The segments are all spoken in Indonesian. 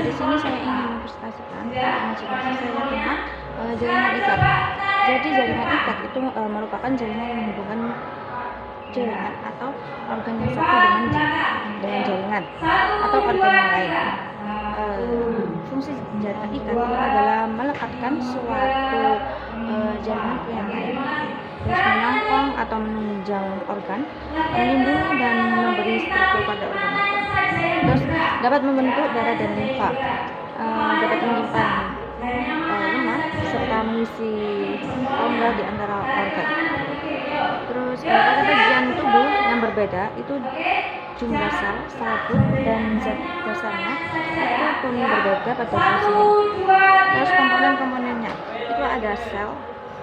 Di sini saya ingin mempresentasikan imajinasi saya tentang jaringan ikat. Jadi jaringan ikat itu merupakan jaringan yang menghubungkan jaringan atau organ yang satu dengan jaringan atau organ yang lain. Fungsi jaringan ikat itu adalah melekatkan suatu jaringan ke yang lain, terus menyongkong atau menunjang organ, melindungi dan memberi struktur pada organ itu. Terus dapat membentuk darah dan limfa, dapat menyimpan lemak serta mengisi rongga di antara organ. Terus pada bagian tubuh yang berbeda itu jumlah sel, serabut, dan zat dasarnya itu pun berbeda pada fungsinya. Terus komponen-komponennya itu ada sel,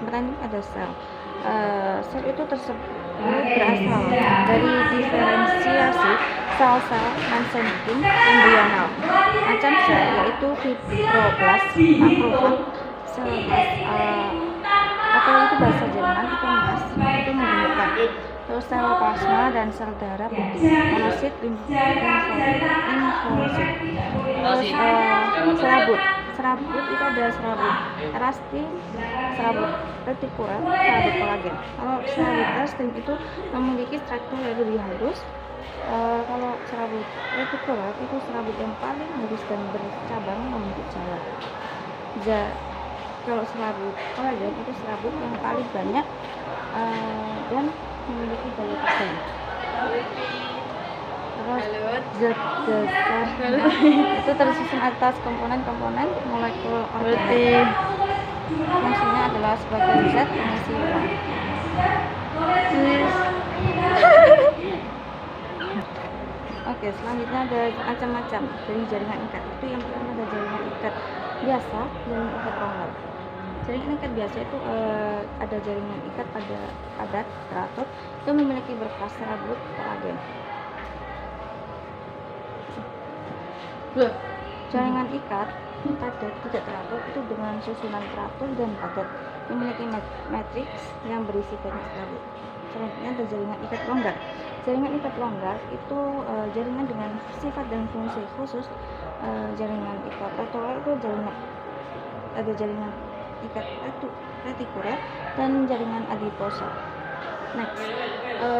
pertama ada sel. Sel itu tersebut berasal dari diferensiasi sel-sel mesenchyma embrional. Macam sel yaitu fibroblast, makrofag, sel atau itu bahasa Jerman itu emas itu menggunakan. Terus sel plasma dan sel darah putih, monosit, limfosit. Terus serabut itu ada serabut elastin, serabut retikuler, serabut kolagen. Kalau serabut elastin itu memiliki struktur yang lebih halus. Kalau serabut retikuler itu serabut yang paling halus dan bercabang membentuk jalan. Kalau serabut kolagen itu serabut yang paling banyak dan memiliki daya tekan. Terus zat dasar itu tersusun atas komponen-komponen molekul organik. Fungsinya adalah sebagai zat pengisi ulang. Oke, selanjutnya ada macam-macam dari jaringan ikat. Itu yang pertama ada jaringan ikat biasa dan ikat rongga. Jaringan ikat biasa itu ada jaringan ikat pada padat teratur yang memiliki berkas serabut kolagen. Jaringan ikat padat tidak teratur itu dengan susunan teratur dan padat, memiliki matriks yang berisi banyak serabut. Selanjutnya ada jaringan ikat longgar. Jaringan ikat longgar itu jaringan dengan sifat dan fungsi khusus. Jaringan ikat retikuler itu ada jaringan ikat retikuler dan jaringan adiposa. Next,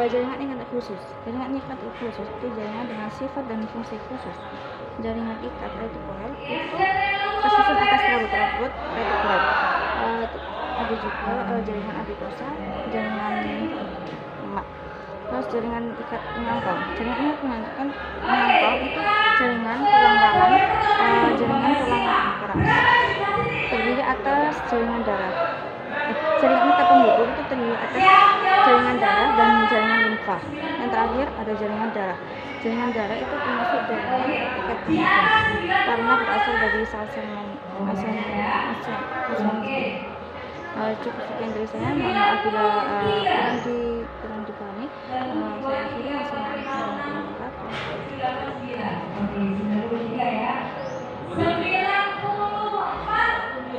jaringan ikat khusus. Jaringan ikat khusus itu jaringan dengan sifat dan fungsi khusus. Jaringan ikat retikuler itu tersusun atas serabut retikuler. Ada juga jaringan adiposa, jaringan lemak. Terus jaringan ikat penyongkong. Jaringan ikat penyongkong itu jaringan tulang rawan, jaringan tulang keras. Terdiri atas jaringan darah. Jaringan ikat pembuluh itu terdiri atas jaringan darah dan jaringan limfa. Yang terakhir ada jaringan darah. Jaringan darah itu termasuk jaringan ikat penyongkong karena berasal dari sel-sel mesenchyma. Cukup sekian dari saya. Mohon maaf bila kurang dipahami. Saya akhiri. Assalamualaikum warahmatullahi wabarakatuh.